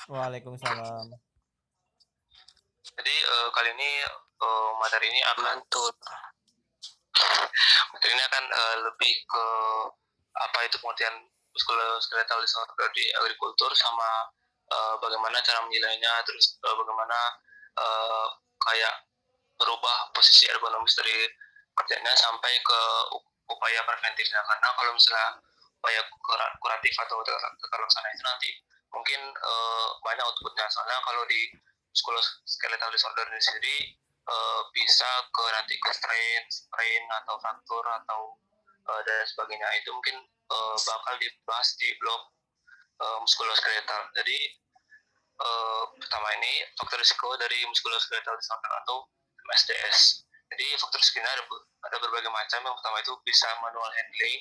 Waalaikumsalam. Jadi kali ini materi ini akan materi ini akan lebih ke apa itu pengertian musculoskeletal disorder di agrikultur sama bagaimana cara menilainya, terus bagaimana uh, kayak berubah posisi ergonomis dari kerjanya sampai ke upaya preventifnya. Karena kalau misalnya upaya kuratif atau tata laksana itu nanti mungkin banyak outputnya. Soalnya kalau di musculoskeletal disorder ini sendiri bisa ke nanti ke sprain atau fraktur atau dan sebagainya. Itu mungkin bakal dibahas di blog musculoskeletal. Jadi pertama ini faktor risiko dari musculoskeletal disorder atau MSDS. Jadi faktor risikonya ada berbagai macam. Yang pertama itu bisa manual handling,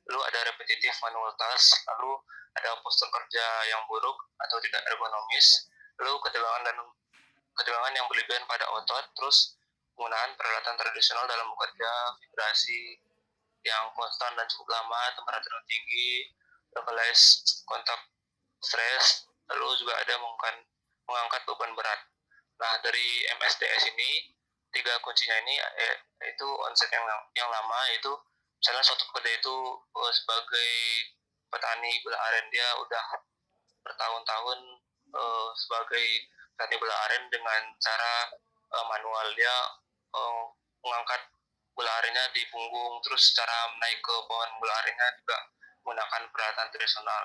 lalu ada repetitive manual task, lalu ada postur kerja yang buruk atau tidak ergonomis, lalu ketegangan yang berlebihan pada otot, terus penggunaan peralatan tradisional dalam bekerja, vibrasi yang konstan dan cukup lama, temperatur tinggi, localized kontak stres, lalu juga ada mengangkat beban berat. Nah, dari MSDS ini, tiga kuncinya ini yaitu onset yang lama, yaitu misalnya suatu pekerja itu sebagai petani gula aren, dia udah bertahun-tahun sebagai petani gula aren dengan cara manual. Dia mengangkat gula arennya di punggung, terus cara naik ke pohon gula arennya juga menggunakan peralatan tradisional.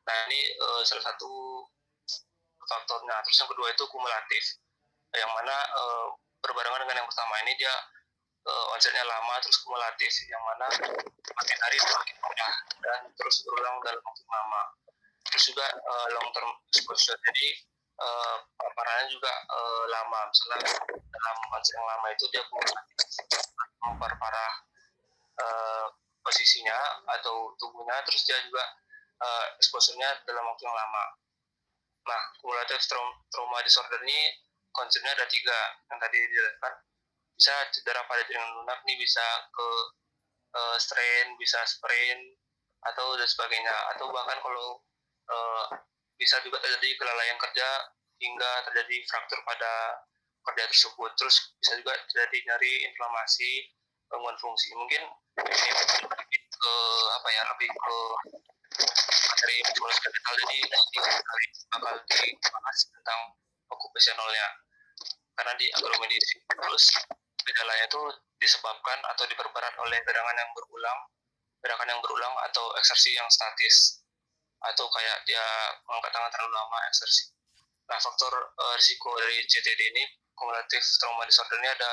Nah, ini salah satu faktornya. Terus yang kedua itu kumulatif, yang mana berbarengan dengan yang pertama ini dia onsetnya lama, terus kumulatif, yang mana makin hari semakin mudah dan terus berulang dalam waktu lama. Terus juga long term exposure, jadi paparannya juga lama. Misalnya dalam onset yang lama itu dia kumulatif memperparah posisinya atau tubuhnya, terus dia juga exposure-nya dalam waktu yang lama. Nah, cumulative trauma disorder ini konsepnya ada tiga yang tadi dijelaskan. Bisa cedera pada jaringan lunak, nih bisa ke strain, bisa sprain, atau dan sebagainya. Atau bahkan kalau bisa juga terjadi kelalaian kerja hingga terjadi fraktur pada kerja tersebut. Terus bisa juga terjadi nyeri, inflamasi, gangguan fungsi. Mungkin ini lebih ke apa ya, lebih ke materi muskuloskeletal, jadi nanti bakal dibahas tentang okupasionalnya karena di agromedis. Terus gejalanya itu disebabkan atau diperberat oleh gerakan yang berulang atau eksersi yang statis, atau kayak dia mengangkat tangan terlalu lama eksersi. Nah, faktor risiko dari CTD ini, cumulative trauma disorder, ini ada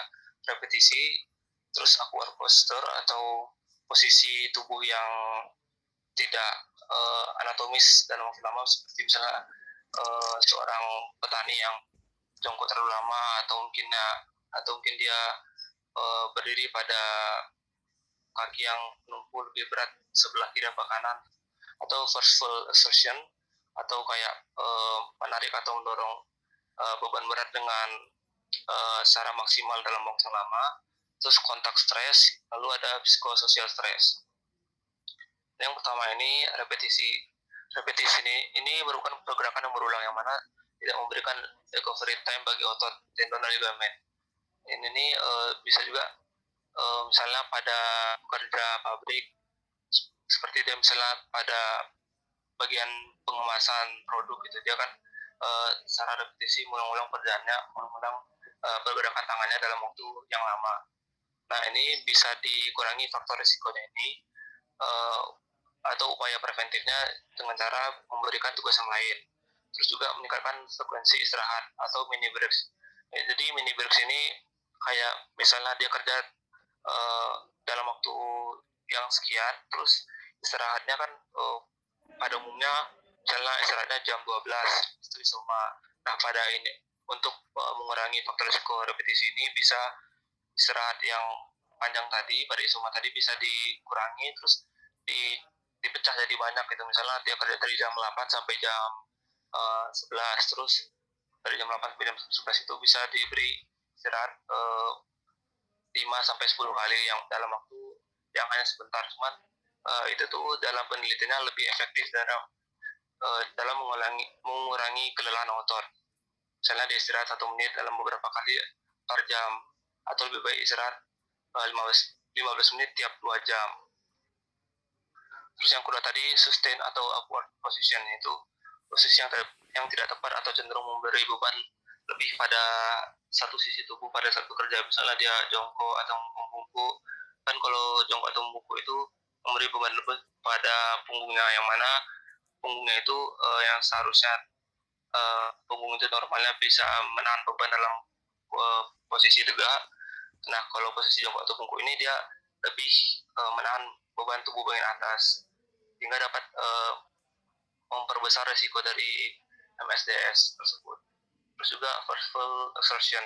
repetisi, terus awkward posture atau posisi tubuh yang tidak anatomis dalam waktu lama, seperti misalnya seorang petani yang jongkok terlalu lama, atau mungkin dia berdiri pada kaki yang menumpu lebih berat sebelah kiri atau kanan, atau forceful exertion, atau kayak menarik atau mendorong beban berat dengan secara maksimal dalam waktu lama. Terus kontak stres, lalu ada psikososial stres. Yang pertama ini repetisi. Repetisi ini merupakan pergerakan yang berulang, yang mana tidak memberikan recovery time bagi otot, tendon, dan ligamen. Ini bisa juga misalnya pada pekerja pabrik, seperti dia misalnya pada bagian pengemasan produk gitu, dia kan secara repetisi mengulang kerjaannya, mengulang pergerakan tangannya dalam waktu yang lama. Nah, ini bisa dikurangi faktor risikonya ini atau upaya preventifnya dengan cara memberikan tugas yang lain. Terus juga meningkatkan frekuensi istirahat atau mini breaks. Jadi mini breaks ini kayak misalnya dia kerja dalam waktu yang sekian, terus istirahatnya kan pada umumnya misalnya istirahatnya jam 12 itu isoma. Nah, pada ini untuk mengurangi faktor risiko repetisi ini, bisa istirahat yang panjang tadi pada isoma tadi bisa dikurangi, terus dipecah jadi banyak gitu. Misalnya dia kerja dari jam 8 sampai jam 11, terus dari jam 8 sampai jam 11 itu bisa diberi istirahat 5 sampai 10 kali yang dalam waktu yang hanya sebentar. Cuman itu tuh dalam penelitiannya lebih efektif dalam mengurangi mengurangi kelelahan otot. Misalnya dia istirahat 1 menit dalam beberapa kali per jam, atau lebih baik istirahat 15 menit tiap 2 jam. Terus yang kedua tadi, sustain atau upward position, itu posisi yang tidak tepat atau cenderung memberi beban lebih pada satu sisi tubuh pada saat bekerja. Misalnya dia jongkok atau membungkuk. Kan kalau jongkok atau membungkuk itu memberi beban lebih pada punggungnya, yang mana punggungnya itu yang seharusnya punggung itu normalnya bisa menahan beban dalam posisi tegak. Nah, kalau posisi jongkok atau bungkuk ini dia lebih menahan beban tubuh bagian atas, sehingga dapat memperbesar resiko dari MSDS tersebut. Terus juga vertical exertion,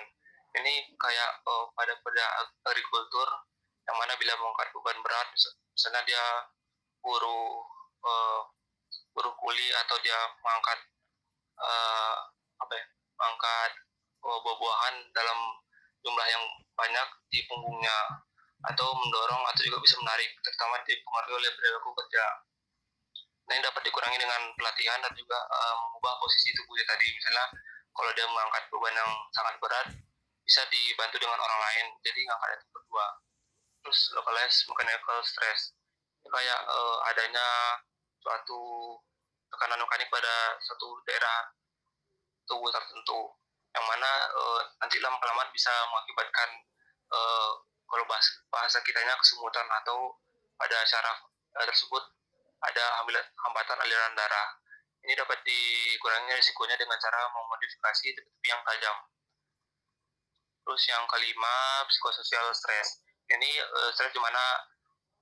ini kayak pada agrikultur, yang mana bila mengangkat beban berat, misalnya dia buruh kuli, atau dia mengangkat mengangkat buah-buahan dalam jumlah yang banyak di punggungnya, atau mendorong atau juga bisa menarik, terutama dipengaruhi oleh perilaku kerja. Nah, ini dapat dikurangi dengan pelatihan dan juga mengubah posisi tubuhnya tadi. Misalnya kalau dia mengangkat beban yang sangat berat, bisa dibantu dengan orang lain, jadi ngangkat itu berdua. Terus localized mechanical stress, kayak adanya suatu tekanan mekanik pada satu daerah tubuh tertentu, yang mana nanti lama-lama bisa mengakibatkan kalau bahasa kitanya kesemutan, atau pada syaraf tersebut ada hambatan aliran darah. Ini dapat dikurangi risikonya dengan cara memodifikasi tepi yang tajam. Terus yang kelima, psikososial stress. Ini stres di mana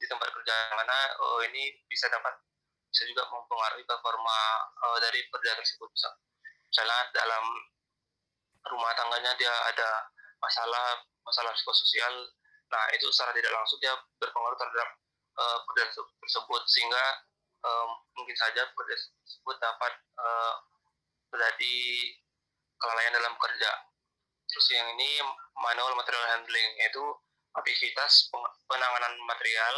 di tempat kerja, mana ini bisa juga mempengaruhi performa dari kerja tersebut. Misalnya dalam rumah tangganya dia ada masalah psikososial, nah itu secara tidak langsung dia berpengaruh terhadap kerja tersebut, sehingga mungkin saja kerja tersebut dapat terjadi kelalaian dalam kerja. Terus yang ini manual material handling, yaitu aktivitas penanganan material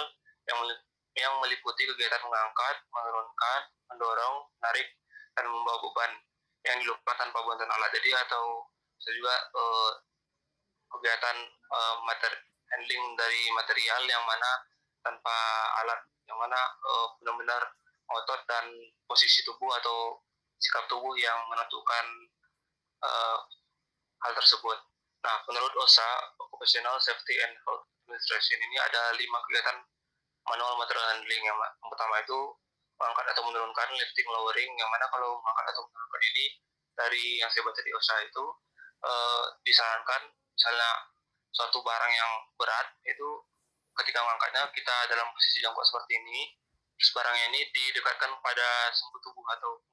yang meliputi kegiatan mengangkat, menurunkan, mendorong, menarik, dan membawa beban yang dilakukan tanpa bantuan alat. Jadi atau juga kegiatan handling dari material yang mana tanpa alat, yang mana benar-benar otot dan posisi tubuh atau sikap tubuh yang menentukan hal tersebut. Nah, menurut OSHA, Occupational Safety and Health Administration, ini ada 5 kegiatan manual material handling. Yang pertama itu mengangkat atau menurunkan, lifting, lowering, yang mana kalau mengangkat atau menurunkan ini dari yang saya baca di OSHA itu disarankan misalnya suatu barang yang berat itu ketika mengangkatnya kita dalam posisi jongkok seperti ini, terus barangnya ini didekatkan pada sumbu tubuh atau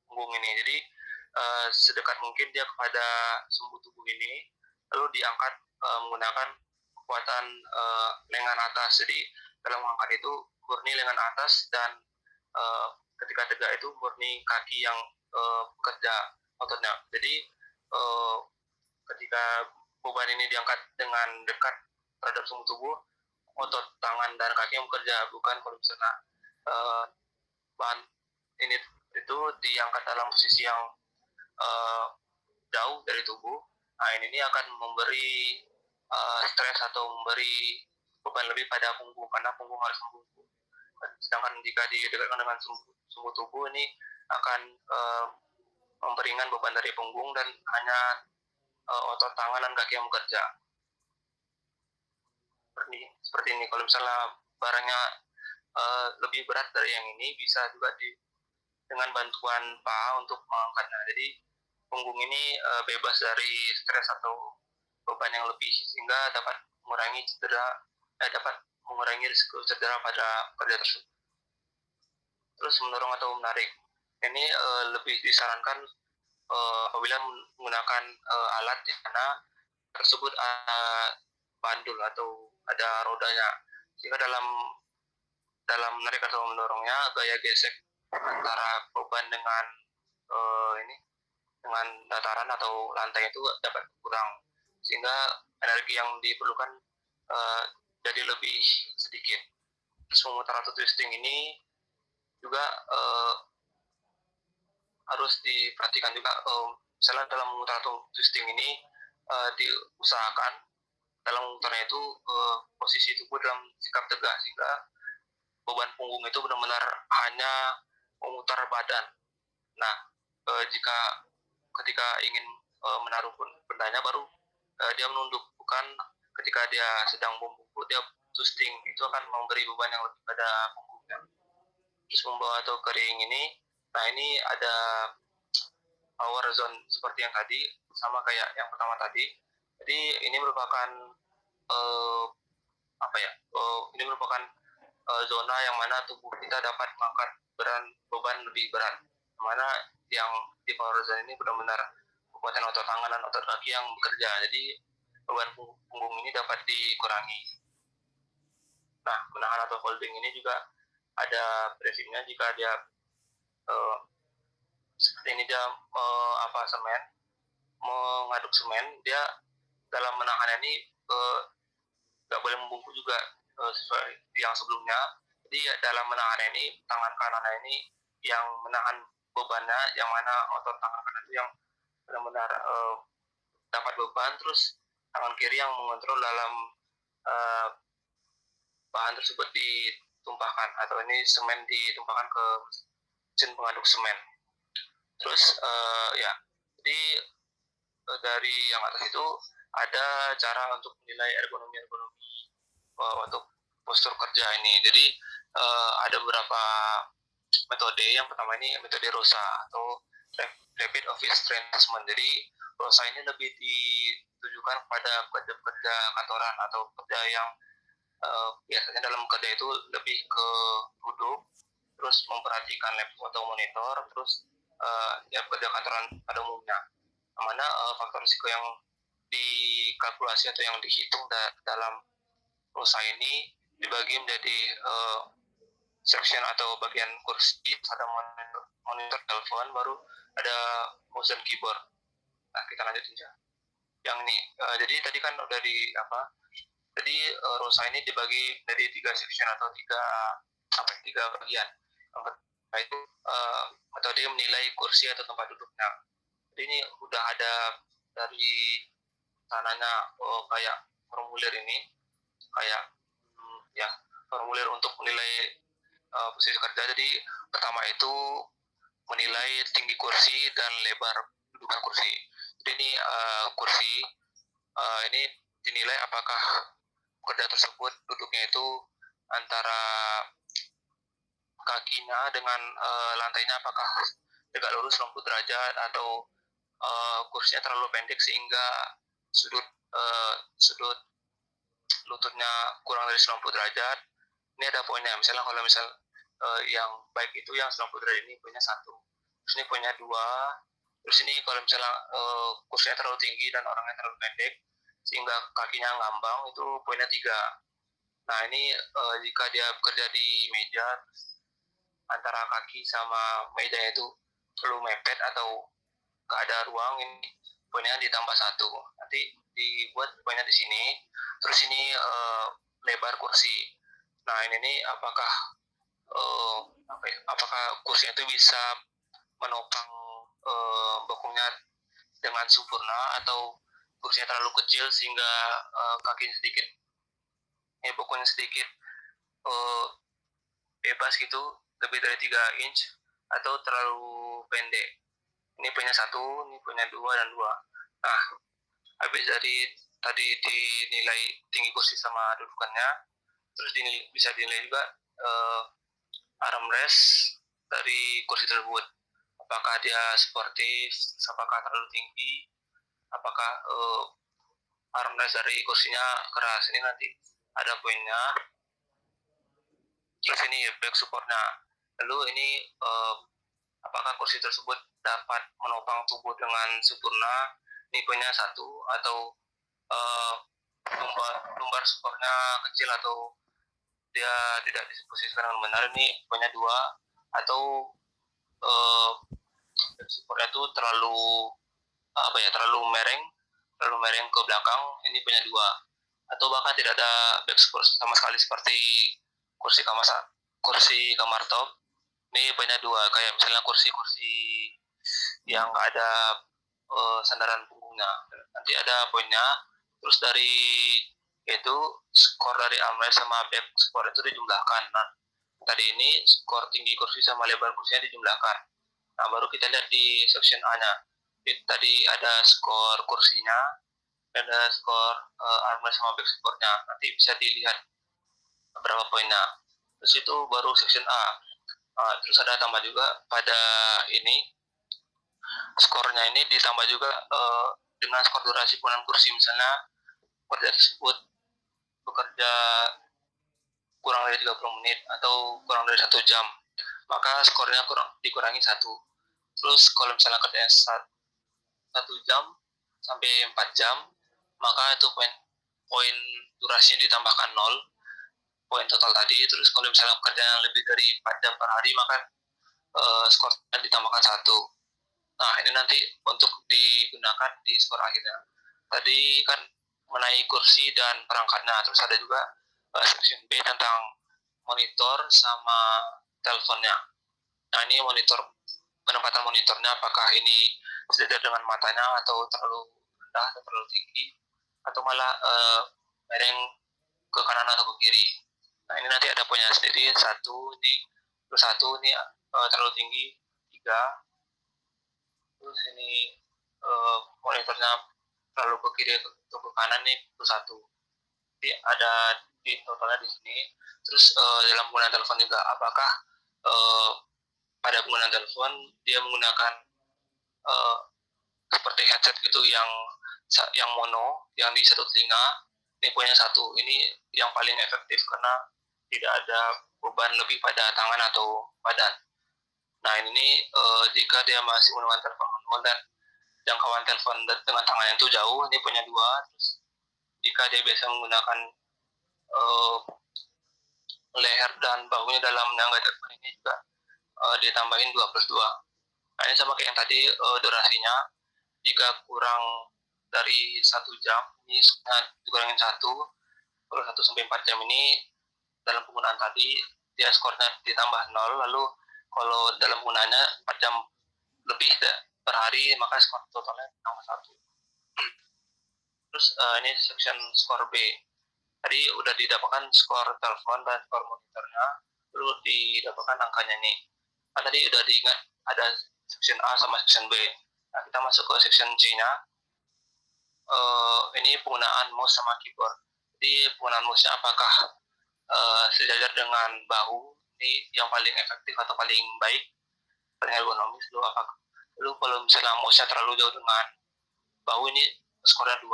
punggung ini. Jadi sedekat mungkin dia kepada sumbu tubuh ini, lalu diangkat menggunakan kekuatan lengan atas. Jadi dalam mengangkat itu murni lengan atas, dan ketika tegak itu murni kaki yang bekerja ototnya. Jadi ketika beban ini diangkat dengan dekat terhadap sumbu tubuh, otot tangan dan kaki yang bekerja. Bukan kalau misalnya bahan ini itu diangkat dalam posisi yang jauh dari tubuh, nah ini akan memberi stres atau memberi beban lebih pada punggung, karena punggung harus membungkuk. Sedangkan jika didekatkan dengan sumbu tubuh, ini akan memperingan beban dari punggung dan hanya otot tangan dan kaki yang bekerja. Seperti ini. Kalau misalnya barangnya lebih berat dari yang ini, bisa juga dengan bantuan paha untuk mengangkatnya. Jadi punggung ini bebas dari stres atau beban yang lebih, sehingga dapat mengurangi risiko cedera pada kerja tersebut. Terus mendorong atau menarik, ini lebih disarankan apabila menggunakan alat di mana tersebut ada bandul atau ada rodanya, sehingga dalam menarik atau mendorongnya gaya gesek antara beban dengan dengan dataran atau lantai itu dapat kurang, sehingga energi yang diperlukan jadi lebih sedikit. Terus memutar atau twisting ini juga harus diperhatikan juga, misalnya dalam memutar atau twisting ini diusahakan dalam memutarnya itu posisi tubuh dalam sikap tegak sehingga beban punggung itu benar-benar hanya memutar badan. Nah, jika ketika ingin menaruh bendanya baru dia menunduk, bukan ketika dia sedang membungkuk dia twisting, itu akan memberi beban yang lebih pada punggungnya. Terus membawa atau kering ini, nah ini ada power zone seperti yang tadi, sama kayak yang pertama tadi. Jadi ini merupakan ini merupakan zona yang mana tubuh kita dapat mengangkat beban lebih berat. Mana yang di power zone ini benar-benar kekuatan otot tangan dan otot kaki yang bekerja. Jadi beban punggung ini dapat dikurangi. Nah, menahan atau holding ini juga ada prinsipnya. Jika dia seperti ini dia semen, mengaduk semen, dia dalam menahan ini nggak boleh membungkuk juga sesuai yang sebelumnya. Jadi dalam menahan ini tangan kanan ini yang menahan bebannya, yang mana otot tangan kanan itu yang benar-benar dapat beban, terus tangan kiri yang mengontrol dalam bahan tersebut ditumpahkan, atau ini semen ditumpahkan ke mesin pengaduk semen. Terus jadi dari yang atas itu ada cara untuk menilai ergonomi untuk postur kerja ini. Jadi ada beberapa metode. Yang pertama ini metode ROSA atau Rapid Office Strength Assessment. Jadi ROSA ini lebih ditujukan kepada pekerja kantoran atau kerja yang biasanya dalam kerja itu lebih ke duduk, terus memperhatikan laptop atau monitor, terus kerja kantoran pada umumnya. Mana faktor risiko yang dikalkulasi atau yang dihitung dalam ROSA ini dibagi menjadi section atau bagian kursi, ada monitor telepon, baru ada motion keyboard. Nah, kita lanjutin ya. Yang ini, jadi tadi kan udah jadi ROSA ini dibagi dari 3 section atau 3 bagian. Yang pertama itu metode menilai kursi atau tempat duduknya. Jadi ini udah ada dari sananya kayak formulir ini, kayak formulir untuk menilai posisi kerja. Jadi pertama itu menilai tinggi kursi dan lebar dudukan kursi. Jadi ini kursi ini dinilai apakah pekerja tersebut duduknya itu antara kakinya dengan lantainya apakah tegak lurus 90 derajat atau kursinya terlalu pendek sehingga sudut lututnya kurang dari 90 derajat. Ini ada poinnya. Misalnya kalau yang baik itu yang 90 derajat ini poinnya 1. Terus ini poinnya 2. Terus ini kalau misalnya kursinya terlalu tinggi dan orangnya terlalu pendek sehingga kakinya ngambang, itu poinnya 3. Nah, ini jika dia bekerja di meja, antara kaki sama mejanya itu perlu mepet atau gak ada ruang, ini poinnya ditambah 1. Nanti dibuat poinnya di sini. Terus ini lebar kursi. Nah, ini apakah kursi itu bisa menopang bokongnya dengan sempurna, atau kursinya terlalu kecil sehingga kakinya sedikit bokongnya sedikit bebas gitu, lebih dari 3 inch, atau terlalu pendek. Ini punya 1, ini punya 2 dan 2. Nah, habis dari tadi dinilai tinggi kursi sama dudukannya, terus bisa dinilai juga armrest dari kursi tersebut. Apakah dia sportif, apakah terlalu tinggi, apakah armrest dari kursinya keras. Ini nanti ada poinnya. Terus ini back supportnya. Lalu ini apakah kursi tersebut dapat menopang tubuh dengan sempurna. Ini poinnya 1. Atau lumbar supportnya kecil atau dia tidak diposisikan dengan benar. Ini poinnya 2. Atau supportnya itu terlalu mereng ke belakang. Ini poinnya 2. Atau bahkan tidak ada back support sama sekali seperti kursi kamar top. Ini poinnya 2. Kayak misalnya kursi yang nggak ada sandaran punggungnya. Nanti ada poinnya, terus dari itu skor dari armrest sama back skor itu dijumlahkan. Nah, tadi ini skor tinggi kursi sama lebar kursinya dijumlahkan. Nah, baru kita lihat di section A-nya. Tadi ada skor kursinya, ada skor armrest sama back skornya. Nanti bisa dilihat berapa poinnya. Terus itu baru section A. Terus ada tambah juga pada ini, skornya ini ditambah juga dengan skor durasi penggunaan kursi. Misalnya pekerja tersebut bekerja kurang dari 30 menit atau kurang dari 1 jam, maka skornya dikurangi 1. Terus kalau misalnya kerjanya 1 jam sampai 4 jam, maka itu poin durasinya ditambahkan 0, poin total tadi. Terus kalau misalnya kerjanya lebih dari 4 jam per hari, maka skornya ditambahkan 1. Nah, ini nanti untuk digunakan di skor akhirnya. Tadi kan mengenai kursi dan perangkatnya, terus ada juga section B tentang monitor sama teleponnya. Nah, ini penempatan monitornya, apakah ini sejajar dengan matanya atau terlalu rendah atau terlalu tinggi, atau malah miring ke kanan atau ke kiri. Nah, ini nanti ada poinnya sendiri, 1 ini, terus 1 ini terlalu tinggi, 3, terus ini monitornya terlalu ke kiri atau ke kanan nih, plus 1. Jadi ada di totalnya di sini. Terus dalam penggunaan telepon juga, apakah pada penggunaan telepon dia menggunakan seperti headset gitu yang mono, yang di satu telinga. Ini poinnya 1. Ini yang paling efektif karena tidak ada beban lebih pada tangan atau badan. Nah, ini jika dia masih menggunakan telepon manual dan jangkauan telepon dengan tangannya itu jauh, ini punya 2. Terus jika dia biasa menggunakan leher dan bahunya dalam menangga telepon, ini juga ditambahin 2+2. Nah, ini sama kayak yang tadi, durasinya jika kurang dari 1 jam, ini dikurangin 1. Kalau 1 sampai 4 jam ini dalam penggunaan tadi, dia skornya ditambah 0. Lalu kalau dalam penggunaannya 4 jam lebih per hari, maka skor totalnya tambah 1. Terus ini section skor B. Tadi udah didapatkan skor telepon dan skor monitornya, lalu didapatkan angkanya nih. Nah, tadi udah diingat ada section A sama section B. Nah, kita masuk ke section C-nya. Ini penggunaan mouse sama keyboard. Jadi penggunaan mouse-nya apakah sejajar dengan bahu, ini yang paling efektif atau paling baik, paling ergonomis. Lalu kalau misalnya mouse-nya terlalu jauh dengan bahu, ini skornya 2.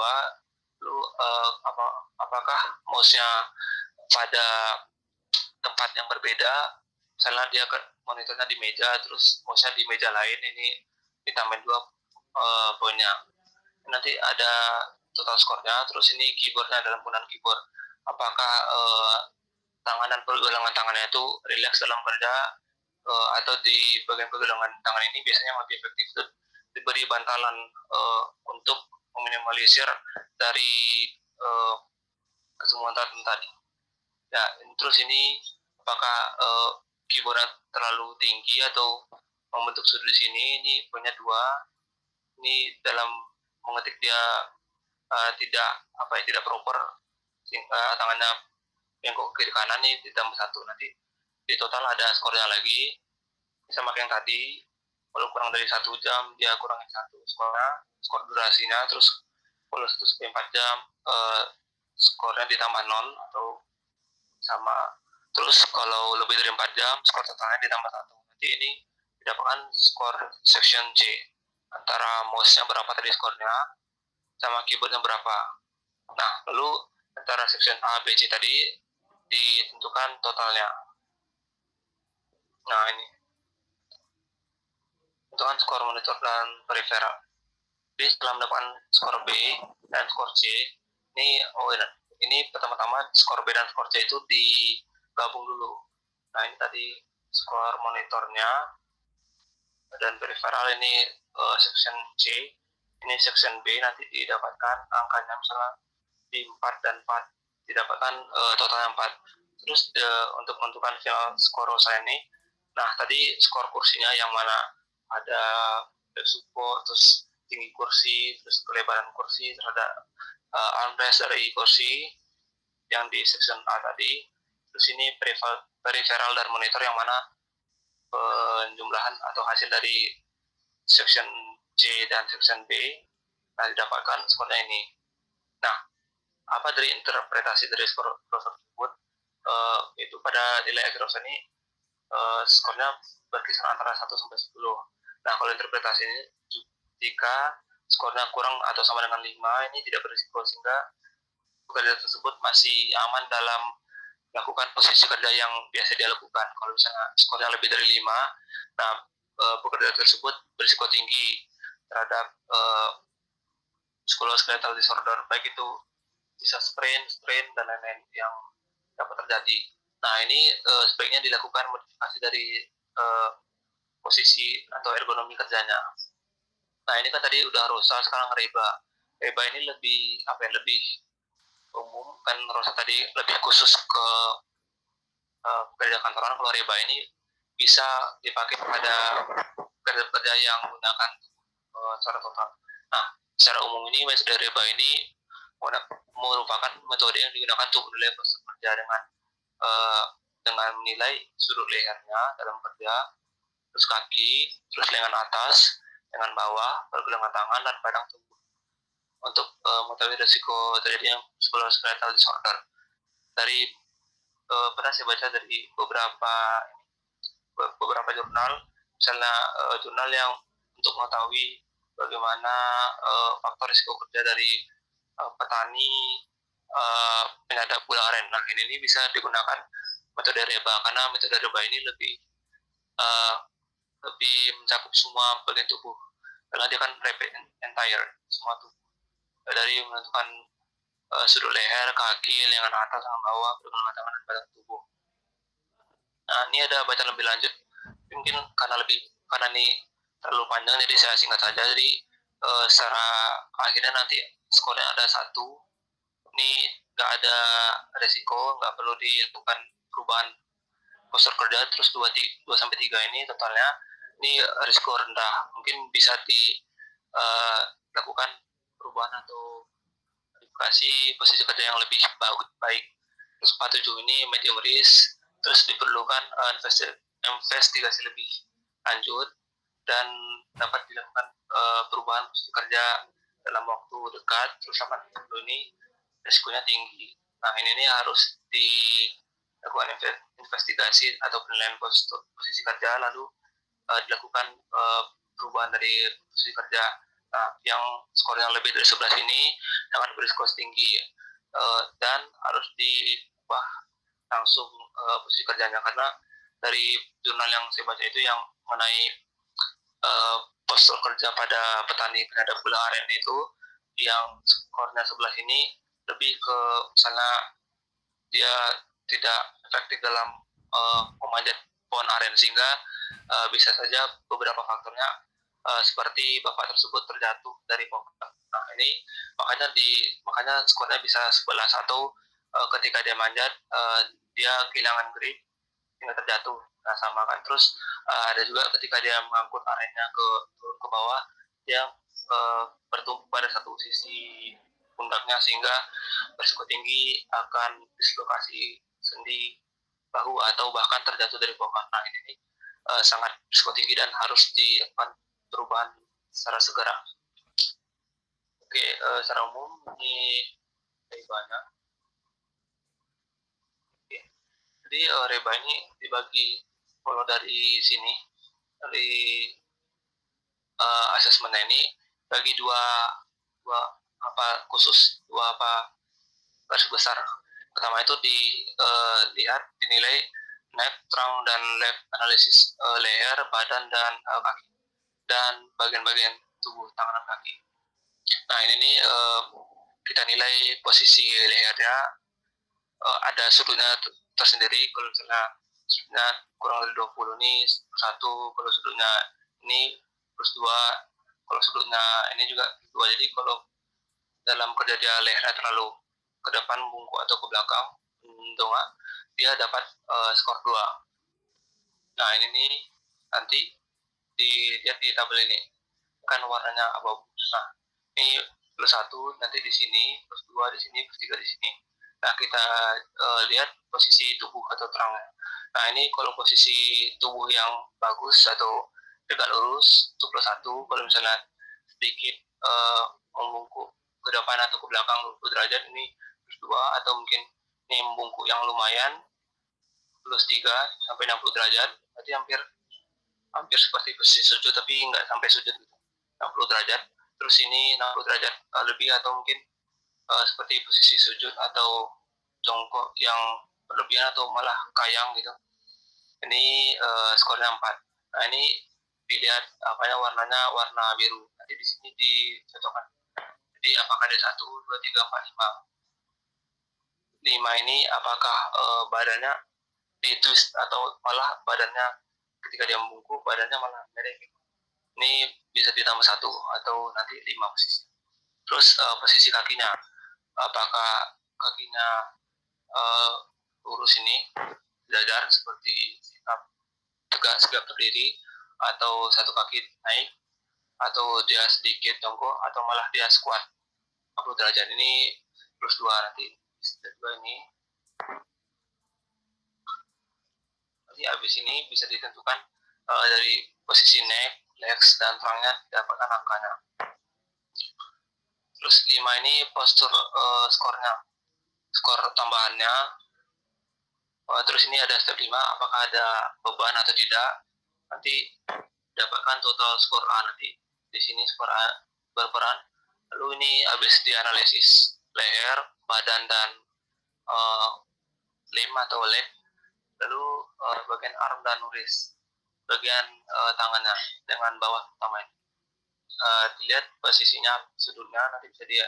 Lalu apakah mouse-nya pada tempat yang berbeda, misalnya dia monitornya di meja, terus mouse-nya di meja lain, ini ditambahin 2 poinnya. Nanti ada total skornya. Terus ini keyboardnya, dalam penggunaan keyboard, apakah tangan dan pergelangan tangannya itu rileks dalam kerja, atau di bagian pergelangan tangan ini biasanya lebih efektif itu diberi bantalan untuk meminimalisir dari kesemuatan tadi. Ya, terus ini apakah keyboardnya terlalu tinggi atau membentuk sudut di sini, ini punya 2. Ini dalam mengetik dia tidak proper, tangannya bengkok kiri kanan, ini ditambah 1. Nanti di total ada skornya lagi, sama kayak yang tadi. Kalau kurang dari 1 jam dia kurangin 1 skornya, skor durasinya. Terus kalau 1 sampai 4 jam skornya ditambah 0 atau sama. Terus kalau lebih dari 4 jam skor totalnya ditambah 1. Nanti ini didapatkan skor section C, antara mouse-nya berapa tadi skornya sama keyboardnya berapa. Nah, lalu antara section A, B, C tadi ditentukan totalnya. Nah, ini tentukan skor monitor dan periferal. Jadi setelah mendapatkan skor B dan skor C, ini pertama-tama skor B dan skor C itu digabung dulu. Nah, ini tadi skor monitornya dan periferal, ini section C, ini section B. Nanti didapatkan angkanya, misalnya di 4 dan 4 didapatkan totalnya 4. Terus untuk menentukan final skor saya ini, nah tadi skor kursinya yang mana ada support, terus tinggi kursi, terus kelebaran kursi terhadap armrest dari kursi yang di section A tadi. Terus ini peripheral dan monitor yang mana penjumlahan atau hasil dari section C dan section B didapatkan skornya ini. Nah, apa dari interpretasi dari skor tersebut? Itu pada nilai akhir ini skornya berkisar antara 1 sampai 10. Nah, kalau interpretasi ini jika skornya kurang atau sama dengan 5 ini tidak berisiko, sehingga pekerja tersebut masih aman dalam melakukan posisi kerja yang biasa dia lakukan. Kalau misalnya skornya lebih dari 5, nah pekerja tersebut berisiko tinggi terhadap musculoskeletal disorder, baik itu bisa sprain, dan lain-lain yang dapat terjadi. Nah, ini sebaiknya dilakukan modifikasi dari posisi atau ergonomi kerjanya. Nah, ini kan tadi udah ROSA, sekarang REBA. REBA ini lebih umum, kan ROSA tadi lebih khusus ke pekerja kantoran. Kalau REBA ini bisa dipakai pada pekerja yang menggunakan secara total. Nah, secara umum ini metode REBA ini merupakan metode yang digunakan untuk menilai pekerja dengan menilai sudut lehernya dalam kerja, terus kaki, terus lengan atas, lengan bawah, pergelangan tangan, dan padang tubuh untuk mengetahui risiko terjadinya musculoskeletal disorder. Dari pernah saya baca dari beberapa jurnal, misalnya jurnal yang untuk mengetahui bagaimana faktor risiko kerja dari petani penyadap gula aren. Nah, ini bisa digunakan metode REBA, karena metode REBA ini lebih mencakup semua bagian tubuh, karena dia kan repeat entire semua tubuh, dari menentukan sudut leher, kaki, lengan atas, lengan bawah, pergelangan tangan, dan badan tubuh. Nah, ini ada bacaan lebih lanjut, mungkin karena ini terlalu panjang, jadi saya singkat saja. Jadi secara akhirnya nanti skornya ada 1, ini nggak ada resiko, nggak perlu dilakukan perubahan postur kerja. Terus 2-3 ini totalnya ini risiko rendah, mungkin bisa dilakukan perubahan atau modifikasi posisi kerja yang lebih baik. Terus 47 ini medium risk, terus diperlukan investigasi lebih lanjut dan dapat dilakukan perubahan posisi kerja dalam waktu dekat. Terus 80 ini risikonya tinggi. Nah, ini harus dilakukan investigasi atau penilaian posisi kerja, lalu dilakukan perubahan dari posisi kerja. Nah, yang skornya lebih dari 11 ini sangat berisiko tinggi, dan harus diubah langsung posisi kerjanya, karena dari jurnal yang saya baca itu yang mengenai postur kerja pada petani penyadap gula aren itu, yang skornya 11 ini lebih ke misalnya dia tidak efektif dalam memanjat pohon aren, sehingga bisa saja beberapa faktornya seperti bapak tersebut terjatuh dari pohon. Nah, ini makanya skornya bisa 11, atau ketika dia manjat dia kehilangan grip hingga terjatuh. Nah, sama kan. Terus ada juga ketika dia mengangkut arennya turun ke bawah, dia bertumpu pada satu sisi pundaknya, sehingga berisiko tinggi akan dislokasi sendi bahu atau bahkan terjatuh dari pohon. Nah, ini sangat berisiko tinggi dan harus dilakukan perubahan secara segera. Oke, secara umum ini REBA-nya. Oke. Jadi REBA ini dibagi kalau dari sini, dari asesmennya ini bagi dua garis besar. Pertama itu dinilai neck, trunk, dan leg analisis leher, badan, dan kaki, dan bagian-bagian tubuh tangan dan kaki. Nah, ini kita nilai posisi lehernya, ada sudutnya tersendiri. Kalau misalnya sudutnya kurang dari 20 ini 1, kalau sudutnya ini plus 2, kalau sudutnya ini juga 2. Jadi kalau dalam kerja dia lehernya terlalu ke depan, bungkuk, atau ke belakang, dia dapat skor 2. Nah, ini nanti dilihat di tabel ini. kan warnanya abu-abu. Nah, ini plus 1 nanti di sini, plus 2 di sini, plus 3 di sini. Nah, kita lihat posisi tubuh atau terangnya. Nah, ini kalau posisi tubuh yang bagus atau tegak lurus itu plus 1. Kalau misalnya sedikit membungkuk ke depan atau ke belakang 20 derajat ini plus 2, atau mungkin ini membungkuk yang lumayan plus 3 sampai 60 derajat. Berarti hampir seperti posisi sujud tapi nggak sampai sujud gitu. 60 derajat. Terus ini 60 derajat lebih atau mungkin seperti posisi sujud atau jongkok yang berlebihan atau malah kayang gitu. Ini skornya 4. Nah, ini dilihat warnanya warna biru. Nanti di sini dicocokkan. Jadi apakah ada 1, 2, 3, 4, 5. 5 ini apakah badannya di twist atau malah badannya ketika dia membungkuk badannya malah miring. Ini bisa ditambah 1 atau nanti 5 posisi. Terus posisi kakinya, apakah kakinya lurus ini sejajar seperti tegak sigap berdiri, atau satu kaki naik, atau dia sedikit jongkok, atau malah dia squat 40 derajat. Ini plus 2. Nanti ini habis ini bisa ditentukan dari posisi neck, legs, dan tulangnya didapatkan angkanya. Terus 5 ini postur skornya, skor tambahannya. Terus ini ada step 5, apakah ada beban atau tidak. Nanti dapatkan total skor A. Nanti di sini skor A berperan. Lalu ini habis dianalisis leher, badan, dan limb atau leg. Lalu bagian arm dan wrist, bagian tangannya dengan bawah utama ini. Dilihat posisinya, sudutnya, nanti bisa dia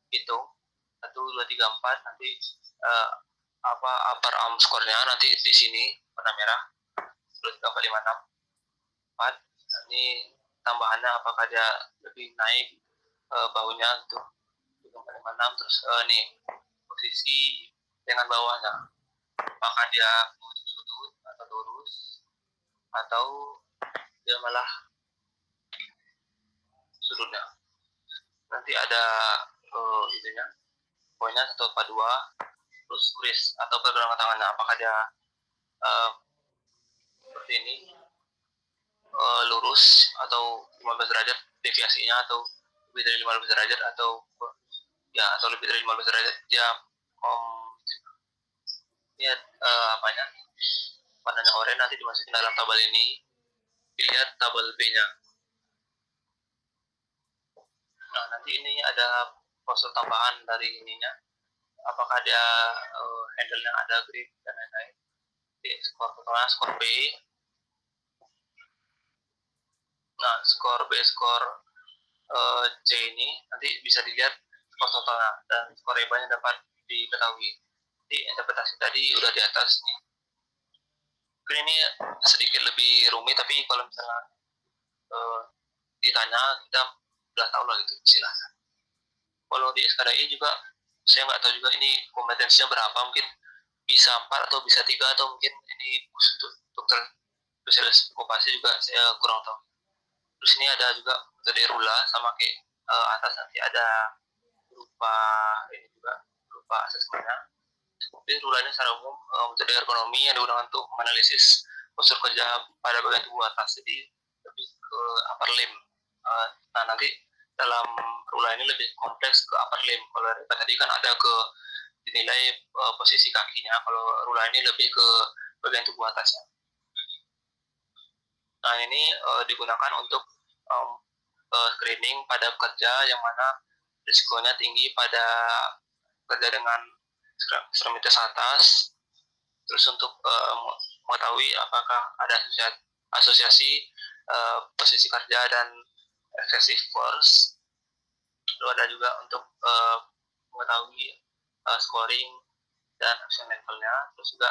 hitung 1, 2, 3, 4. Nanti upper arm skornya nanti di sini warna merah 10, 3, 4, 5, 6, 4. Ini tambahannya apakah dia lebih naik bahunya itu 3, 4, 5, 6. Terus nih posisi dengan bawahnya, apakah dia sudut atau lurus, atau dia malah sudutnya. Nanti ada itunya, poinnya 1, 4, 2. Terus wrist atau pergelangan tangannya, apakah dia seperti ini lurus atau 15 derajat deviasinya, atau lebih dari 15 derajat, atau lebih dari 15 derajat dia lihat warnanya oranye. Nanti dimasukin dalam tabel ini, dilihat tabel B-nya. Nah, nanti ini ada postur tambahan dari ininya, apakah dia handle-nya ada grip dan lain-lain. Skor totalnya skor B. Nah, skor B, skor C ini nanti bisa dilihat skor totalnya, dan skor EBA-nya dapat diketahui. Jadi interpretasi tadi udah di atas nih. Mungkin ini sedikit lebih rumit, tapi kalau misalnya ditanya kita udah tahu lah gitu, silahkan. Kalau di SKDI juga saya nggak tahu juga ini kompetensinya berapa, mungkin bisa 4 atau bisa 3, atau mungkin ini untuk dokter spesialis okupasi juga saya kurang tahu. Terus ini ada juga metode RULA, sama kayak atas nanti ada berupa ini juga berupa asesmennya. Jadi RULA ini secara umum metode ergonomi yang digunakan untuk menganalisis postur kerja pada bagian tubuh atas, jadi lebih ke upper limb. Nah, nanti dalam RULA ini lebih kompleks ke upper limb. Kalau tadi kan ada ke dinilai posisi kakinya, kalau RULA ini lebih ke bagian tubuh atasnya. Nah, ini digunakan untuk screening pada pekerja yang mana risikonya tinggi pada kerja dengan ekstremitas atas. Terus untuk mengetahui apakah ada asosiasi posisi kerja dan excessive force. Lalu ada juga untuk mengetahui scoring dan action levelnya. Terus juga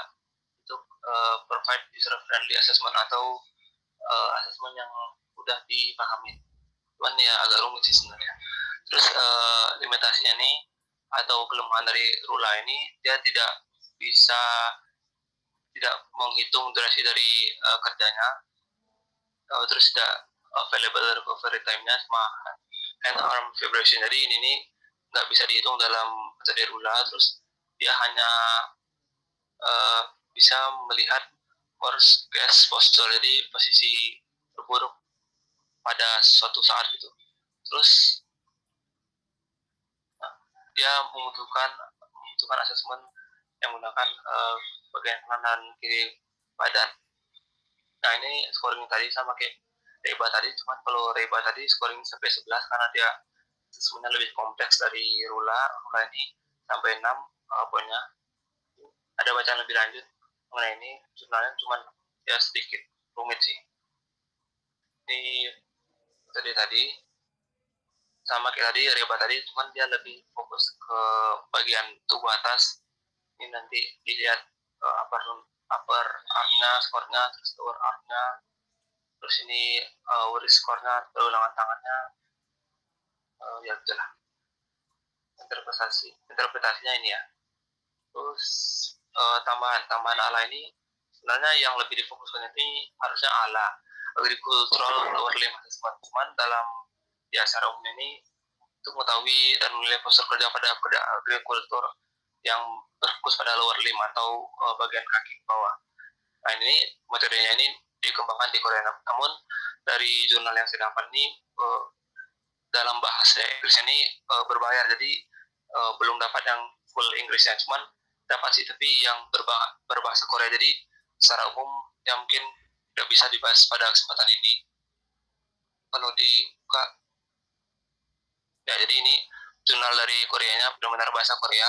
untuk provide user friendly assessment atau assessment yang udah dipahami. Cuman ya agak rumit sih sebenarnya. Terus limitasinya nih atau kelemahan dari RULA ini, dia tidak menghitung durasi dari kerjanya, terus tidak available recovery time-nya sama hand arm vibration. Jadi ini nih nggak bisa dihitung dalam metode Rula. Terus dia hanya bisa melihat worst case posture, jadi posisi terburuk pada suatu saat gitu. Terus dia membutuhkan asesmen yang menggunakan bagian kanan dan kiri badan. Nah ini scoring tadi sama kayak Reba tadi, cuman kalau Reba tadi scoring sampai 11 karena dia sebenarnya lebih kompleks dari Rula ini sampai 6 poinnya. Ada bacaan lebih lanjut mengenai ini, sebenarnya cuman ya sedikit rumit sih. Ini tadi sama kayak tadi Reba tadi, cuman dia lebih fokus ke bagian tubuh atas. Ini nanti dilihat upper armnya, skornya, terus lower armnya, terus ini wrist skornya, ulangan tangannya, ya gitulah interpretasinya ini ya. Terus tambahan ala ini sebenarnya yang lebih difokuskan ini harusnya ala agricultural lower limb assessment. Cuman dalam secara umum ini untuk mengetahui dan menilai postur kerja pada agrikultur yang berfokus pada lower limb atau bagian kaki bawah. Nah ini metodenya ini dikembangkan di Korea. Namun dari jurnal yang saya dapat ini dalam bahasa Inggris ini berbayar, jadi belum dapat yang full Inggrisnya, cuman dapat sih tapi yang berbahasa Korea. Jadi secara umum yang mungkin tidak bisa dibahas pada kesempatan ini. Kalau dibuka ya, jadi ini jurnal dari Koreanya benar-benar bahasa Korea.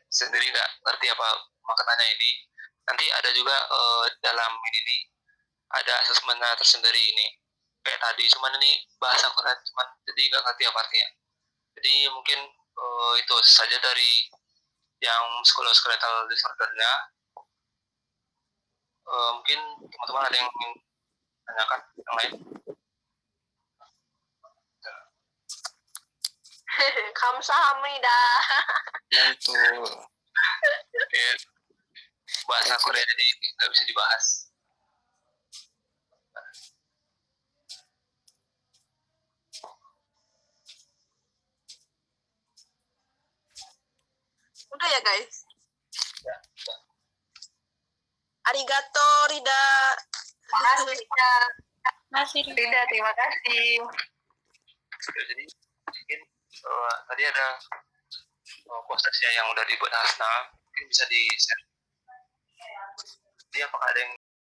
Sendiri nggak ngerti apa maknanya ini. Nanti ada juga dalam ini ada asesmennya tersendiri ini kayak tadi, cuman ini bahasa Korea, cuman jadi nggak ngerti apa artinya. Jadi mungkin itu saja dari yang musculoskeletal disordernya. Mungkin teman-teman ada yang ingin tanyakan yang lain? Kamsahamnida. Mantul. Bahasa Korea jadi nggak bisa dibahas. Udah ya guys. Ya. Arigato Rida. Makasih Rida. Rida, terima kasih. Jadi mungkin tadi ada postasinya yang udah dibuat Hasna, mungkin bisa di share. Jadi apakah ada yang